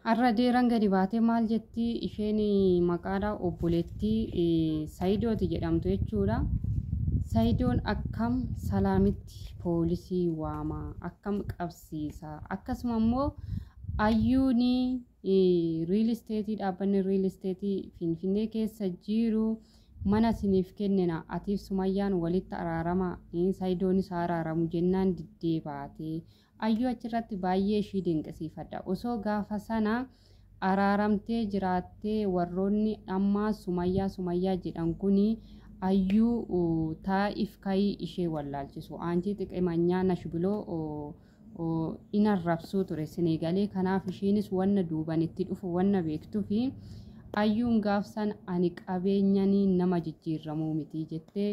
Har'a deeran gadi baatee maal jetti isheen maqaadha obboleettii Saayidooti jedhamtu jechuudha. Saayidoon akkam salaamitti poolisii waamaa akkam qabsiisa akkasuma immoo ayyuun riil isteetii dhaabbanni riil isteetii Finfinnee keessa jiru mana siniif kennina atiif Sumayyaan walitti araarama Saayidoonis araaramu jennaan diddee baatee ayyuu achirratti baay'ee ishii dinqisiifadha osoo gaafa sana araaramtee jiraattee warroonni ammaa Sumayyaa jedhan kuni ayyuu taa'if kayii ishee wallaalchisu aantii xiqqeemanyaa nashbiloo inarrabsuu ture Senegalee kanaaf ishiinis wanna duubanitti dhufu wanna beektuu fi ayyuun gaafsan ani qabeenyanii nama jijjiirramuu miti jettee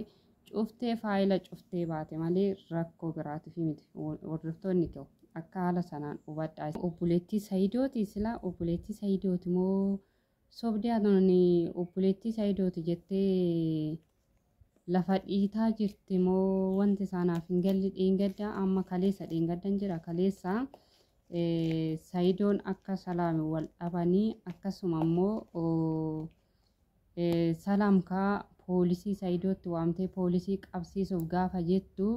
cuftee faayila cuftee baate malee rakkoo biraatiif miti hordoftoonni koo akka haala sanaan hubadhaa. Obboleettii Saayidooti silaa obboleettii Saayidooti moo sobdee adooni obboleettii Saayidooti jettee lafa dhiitaa jirti moo wanti isaanaaf hin galli dheengaddaa amma kaleessa dheengaddan jira kaleessa Saayidoon akka salaami wal dhabanii akkasuma immoo salaamkaa poolisii Saayidootti waamtee poolisii qabsiisuuf gaafa jettu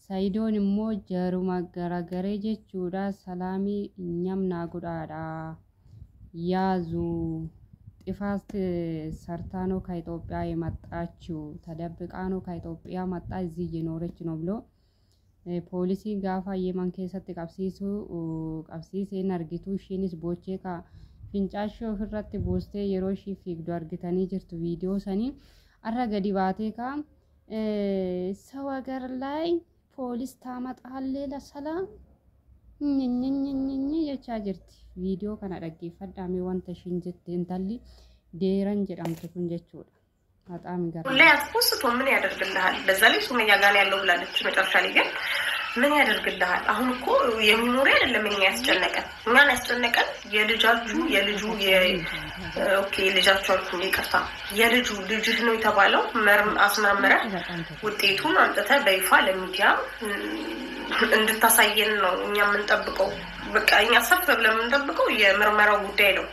Saayidoon immoo jaruma garagaree jechuudha salaamii nyamnaa godhaadha yaazu ጥፋት ሰርታ ነው ከኢትዮጵያ የመጣችው ተደብቃ ነው ከኢትዮጵያ መጣ እዚህ እየኖረች ነው ብሎ ፖሊሲ ጋፋ የማን ከሰት ቀብሲሴን አርጊቱ ሺኒስ ቦቼ ካ ፊንጫሾ ፍረት ቦስቴ የሮሺ ፊግዶ አርግተኒ ጅርቱ ቪዲዮ ሰኒ አረገዲ ባቴ ካ ሰው ሀገር ላይ ፖሊስ ታመጣለ ለሰላም የቻጅርት ቪዲዮ ከና ደገፈዳሚ ወንተ ሽንጀት እንታሊ ዴራን ጀዳምቱ ኩን ጀቹዳ በጣም ይገርም ሁሌ አትፖስቶ ምን ያደርግልሃል በዛ ላይ ሱመያ ጋር ያለው ብላለች መጨረሻ ላይ ግን ምን ያደርግልሃል አሁን እኮ የሚኖር አይደለም እኛ ያስጨነቀን የልጁ ኦኬ ልጃቸው አልኩኝ ይቅርታ ልጅህ ነው የተባለው አስመረመረ ውጤቱን አንተተ በይፋ ለሚዲያ እንድታሳየን ነው እኛ የምንጠብቀው በቃ እኛ ሰፍ ብለን የምንጠብቀው የምርመራው ጉዳይ ነው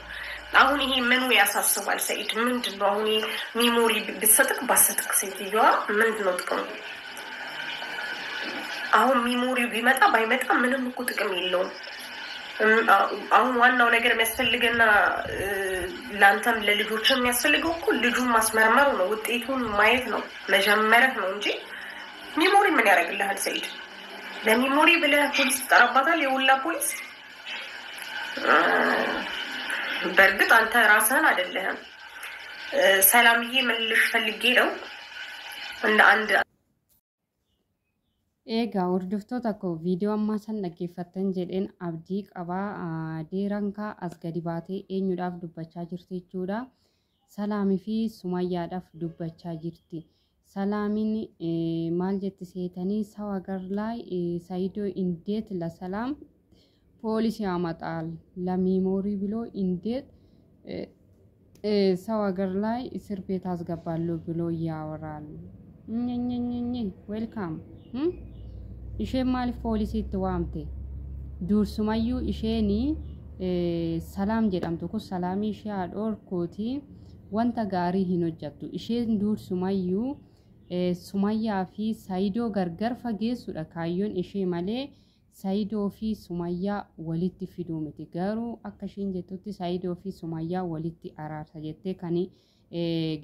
አሁን ይሄ ምኑ ያሳስባል ሰይድ ምንድነው አሁን ሚሞሪ ብትሰጥክ ባሰጥክ ሰይድዋ ምንድነው ጥቅሙ አሁን ሚሞሪ ቢመጣ ባይመጣ ምንም እኮ ጥቅም የለውም አሁን ዋናው ነገር የሚያስፈልገና ላንተም ለልጆችም የሚያስፈልገው እኮ ልጁን ማስመርመር ነው ውጤቱን ማየት ነው መጀመሪያ ነው እንጂ ሚሞሪ ምን ያደርግልሃል ሰይድ ለሚሞሪ ብለህ ፖሊስ ተጠራባታል የውላ ፖሊስ በርግጥ አንተ ራስህን አይደለህም ሰላምዬ መልሽ ፈልጌ ነው እንደ አንድ ኤጋ ወርድፍቶታ ኮ ቪዲዮ አማሰን ደገፈተን ጀደን አብዲ ቀባ ዴራንካ አስገዲባቴ ኤኙዳፍ ዱበቻ ጅርቲ ጁዳ ሰላሚ ፊ ሱማያዳፍ ዱበቻ ጅርቲ ሰላሚን ማልጀት ሴተኒ ሰው ሀገር ላይ ሳይዶ እንዴት ለሰላም ፖሊስ ያመጣል ለሚሞሪ ብሎ እንዴት ሰው ሀገር ላይ እስር ቤት አስገባሉ ብሎ ያወራል ዌልካም ኢሼ ማል ፖሊስ ይተዋምቴ ዱር ሱማዩ ኢሼኒ ሰላም ጀዳምቱ ኮ ሰላሚ ኢሼ አዶር ኮቲ ወንታ ጋሪ ሂኖጀቱ ኢሼን ዱር ሱማዩ Sumayyaa fi Saayidoo gargar fageessuudha kaayyoon ishee malee Saayidoo fi Sumayyaa walitti fiduu miti garuu akka isheen jettutti Saayidoo fi Sumayyaa walitti araarsa jettee kan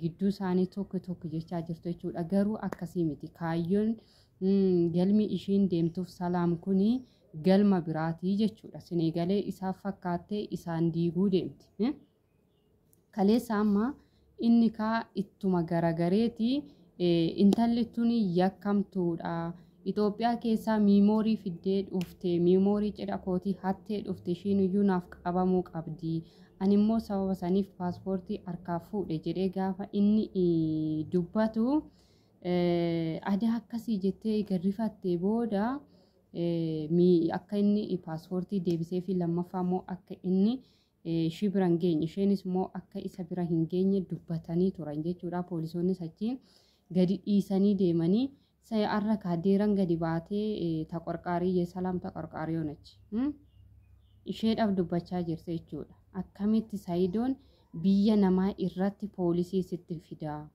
gidduu isaanii tokko jechaa jirtu jechuudha garuu akkasii miti kaayyoon galmi isheen deemtuuf salaam kuni galma biraatii jechuudha Senegalee isaaf fakkaattee isaan diiguu deemti kaleessa amma inni kaa ittuma garagareeti intalli tuni yakkamtuudha Itoophiyaa keessaa miimoorii fiddee dhufte miimoorii cidha kootii hattee dhufte ishiin iyyuu naaf qabamuu qabdi ani immoo sababa saniif paaspoortii harkaa fuudhe jedhee gaafa inni dubbatu adaa akkasii jettee garrifattee booda akka inni paaspoortii deebisee fi lammaffaa immoo akka inni shibiran geenye isheenis immoo akka isa bira hin geenye dubbatanii turan jechuudha poolisoonni sachiin gadi dhiisanii deemanii sayarra kaadeeran gadi baatee taqorqaarii የሰላም ተቆርቋሪው ነች isheedhaaf dubbachaa jirti jechuudha. Akkamitti Saayidoon biyya namaa irratti poolisii sitti fidaa?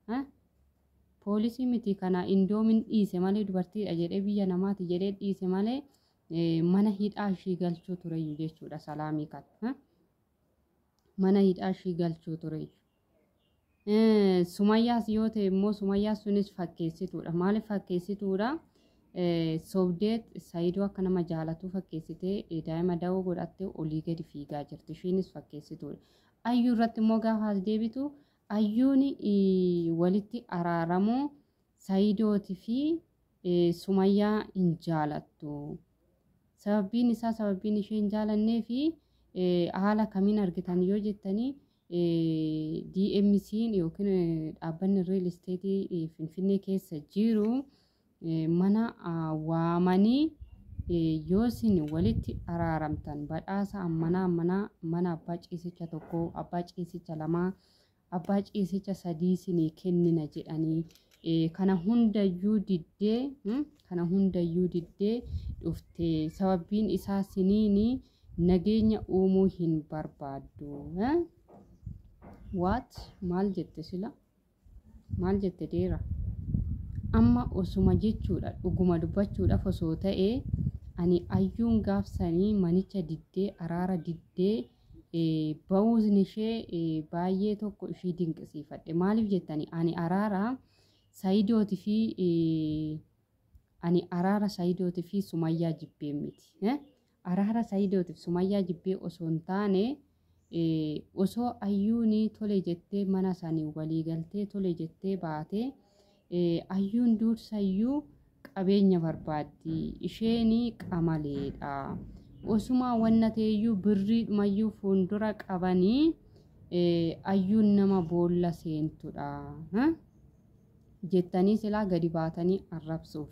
Poolisii miti kana indoomin dhiise malee dubartiidha jedhee biyya namaati jedhee dhiise malee mana hidhaa ishii galchuu tureyyuu jechuudha Salaamii kana. Mana hidhaa ishii galchuu tureyyuu. Sumayyaas yoo ta'e immoo Sumayyaas sunis fakkeessituudha. Maaliif fakkeessituudha? Sobdeet Saayidoo akka nama jaalatu fakkeessitee daa'ima da'oo godhattee olii gadi fiigaa jirti. Ishiinis fakkeessituudha. Ayyuu irratti immoo gaafa as deebitu ayyuun walitti araaramoo Saayidootii fi Sumayyaa hin jaalattu. Sababbiin isaa sababbiin ishee hin jaalannee fi haala kamiin argitan yoo jettanii DMC'n yookiin dhaabbanni real estate Finfinnee keessa jiru mana waamanii yoo isin walitti araaramtan badhaasa mana abbaa ciisicha tokko abbaa ciisicha lamaa abbaa ciisicha sadii isinii kennina jedhanii kana hundayyuu diddee dhufte sababbiin isaa siniini nageenya uumuu hin barbaaddu. What maal jette sila maal jette deera amma osuma jechuudha dhuguma dubbachuudhaaf osoo ta'ee ani ayyuun gaafsanii manicha diddee araara diddee ba'uusni ishee baay'ee tokko ishii dinqisiifadhe. Maaliif jettanii ani araara Saayidootii fi Sumayyaa jibbee miti. Araara Saayidootii fi Sumayyaa jibbee osoo hin taane osoo ayyuuni tole jettee mana isaanii walii galtee tole jettee baatee ayyuun dursayyuu qabeenya barbaaddi isheenii qamaleedha. Osuma wanna ta'eyyuu birriidhumayyuu fuuldura qabanii ayyuun nama boolla seentudha jettanii silaa gadi baatanii arrabsuuf.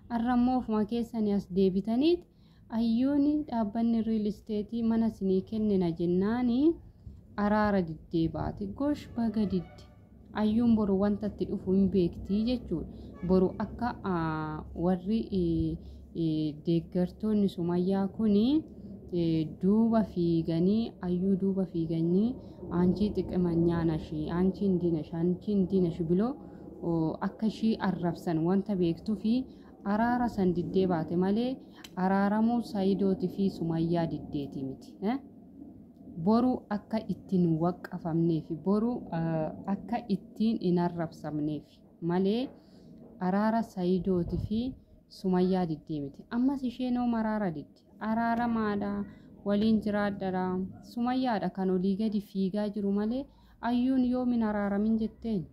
Arrammoo ofuma keessanii as deebitaniit ayyuun dhaabbanni real estate mana isinii kennina jennaanii araara diddee baate. Gosh baga didde. Ayyuun boru wanta itti dhufu hin beektii jechuudha. Boru akka warri deeggartoonni Sumayyaa kuni duuba fiiganii ayyuu duuba fiiganii anchi xiqqimanyanashi anchiin dinashi biloo akka ishii arrabsan wanta beektuu fi araara san diddee baate malee araaramuu Saayidootii fi Sumayyaa diddeeti miti. Boru akka ittiin waqqafamneef boru akka ittiin hin arrabsamneef malee araara Saayidootii fi Sumayyaa diddee miti. Ammas isheen oo araara didde. Araara maadha waliin jiraadha Sumayyaadha kan olii gadi fiigaa jiru malee ayyuun yoomin araaramin jetteen.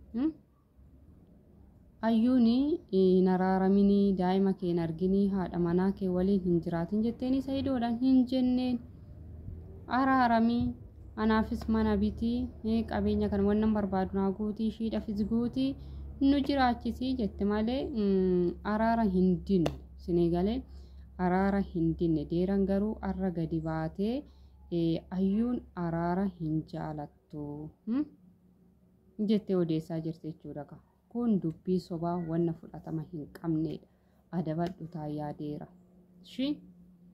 Ayyuun hin araaraminii daa'ima kee hin arginii haadha manaa kee waliin hin jiraatin jetteeni Saayidoodhaan hin jenneen. Araaramii anaafis mana bitii qabeenya kan wannan barbaadu naa guutii ishiidhaafis guutii nu jiraachisii jette malee araara hin dinne sinii galee araara hin dinne. Deeran garuu arra gadi baatee ayyuun araara hin jaalattu jettee odeessaa jirti jechuudha. Kun dubbii sobaa wanna fudhatama hin qabneedha. Adabadhu taayyaa deera.